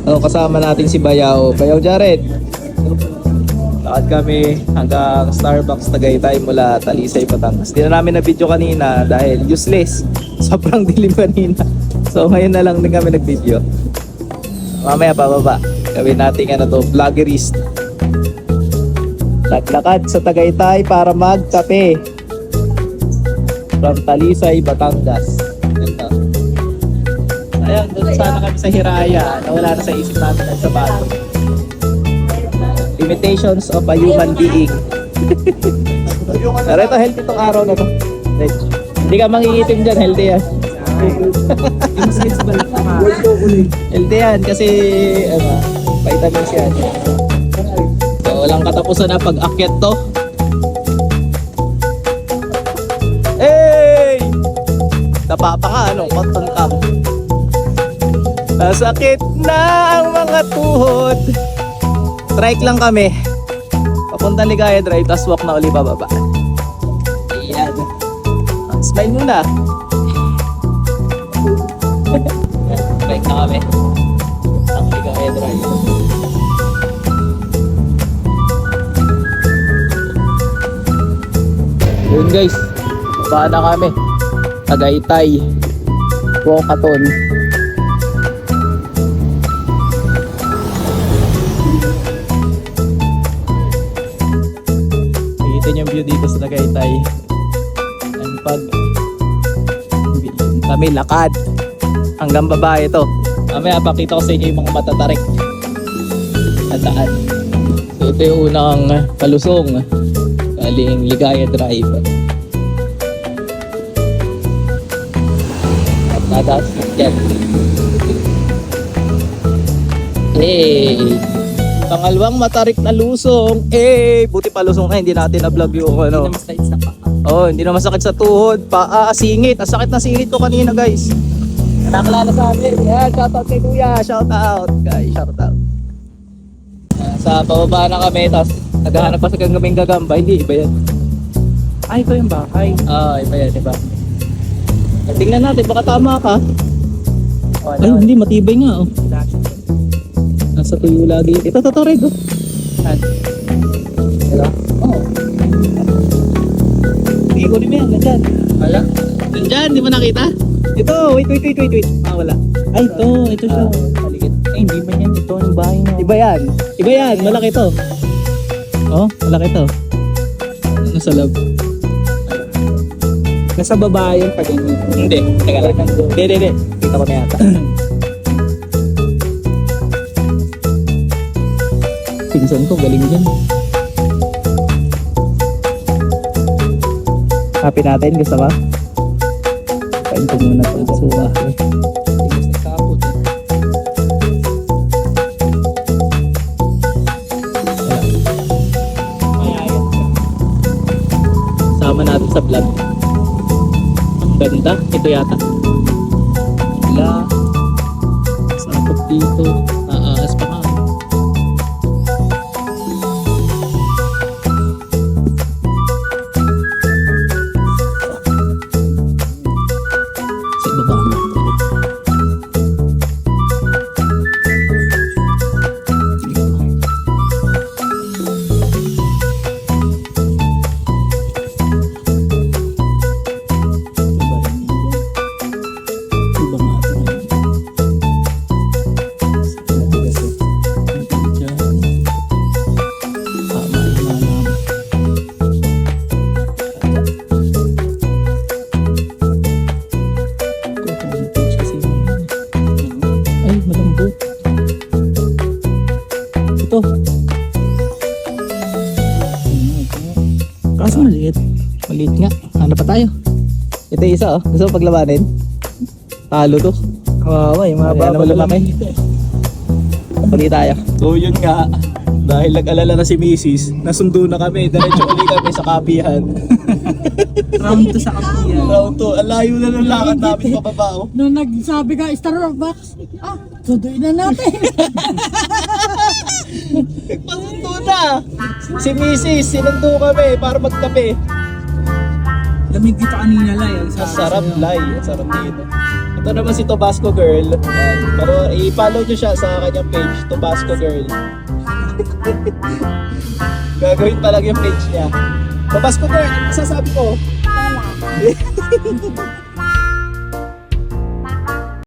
Kasama natin si Bayaw. Bayaw Jared. Lakad kami hanggang Starbucks Tagaytay mula Talisay, Batangas. Hindi na namin na video kanina dahil useless. Sobrang dilim kanina. So ngayon na lang din kami nag-video. Mamaya pababa. Gawin natin vloggerist. Naglakad sa Tagaytay para magkape. From Talisay, Batangas. Ito. Ayan, doon sana kami sa Hiraya. Nawala na sa isip natin ang sapato. Limitations of a human being. Pero ito, healthy itong araw na to. Hindi ka mangingitim dyan, healthy yan. Healthy yan kasi vitamins yan. So, walang katapusan na pag-akyat to. Hey! Napapa ka, cotton cap. Nasakit na ang mga tuhod. Trike lang kami. Papunta Ligaya Drive, tas walk na uli bababa. Ayan. Smile muna. Trike na kami. Ang Ligaya Drive. Yun guys. Baba na kami. Tagaytay. Wokaton. Yung view dito sa Tagaytay. And pag kami lakad hanggang baba ito. Mamaya pakita ko sa inyo yung mga matatarik na daan. So ito yung unang palusong galing Ligaya Drive. At nadaas yan. Hey! Pangalawang matarik na lusong. Buti pa lusong na hindi natin na-vlog yung ano. Hindi na masakit sa paa. Hindi na masakit sa tuhod, paa, singit. Ang sakit na singit ko kanina, guys. Nakakalala sa amin. Yan, shoutout kay Kuya. Shoutout, guys. Shoutout. Sa pababa na kami, tapos naghahanap pa sa kaming gagamba. Hindi, iba yan. Ito yung bahay. Iba yan, iba. Tingnan natin, baka tama ka. Ay, hindi, matibay nga, Nasa tuyo lagi. Ito, Red. Diba? Hindi ko rin yan. Nandyan. Wala? Nandyan, di mo nakita? Ito, wait. Wala. Ay, ito siya. Maligit. Hindi man yan. Ito yung bahay mo. Iba yan. Malaki to. Malaki to. Nasa loob. Nasa baba yung pag-init. Hindi. Teka lang. Hindi. Kita ko na yata. Pinsan ko, galing dyan. Happy natin, gusto ba? Kain ko muna ito sa suha. Sama natin sa vlog. Ang ganda. Ito yata. Wala. Sakop dito. Naaas pa nga. Kaso maliit. Maliit nga. Ano pa tayo? Ito yung isa Gusto mo paglabanin? Talo to. Kawawa yung mga Ayan, babalaki. Pali tayo. So yun nga. Dahil nag-alala na si Mrs. Nasundo na kami. Diretso ulit kami sa kapihan. Round 2 sa kapihan. Round 2. Ang layo na ng lakad namin pababa. Nung nagsabi ka Starbucks, sunduin na natin. Pasundo na. Si Mrs. sinundo kami para magkape. Lamig dito kanina, Lai. Ang sarap, Lai. Ang sarap dito. Ito naman si Tobasco Girl. Ayan. Pero i-follow nyo siya sa kanyang page, Tobasco Girl. Gagawin talaga yung page niya. Tobasco Girl, ano masasabi ko? Wala.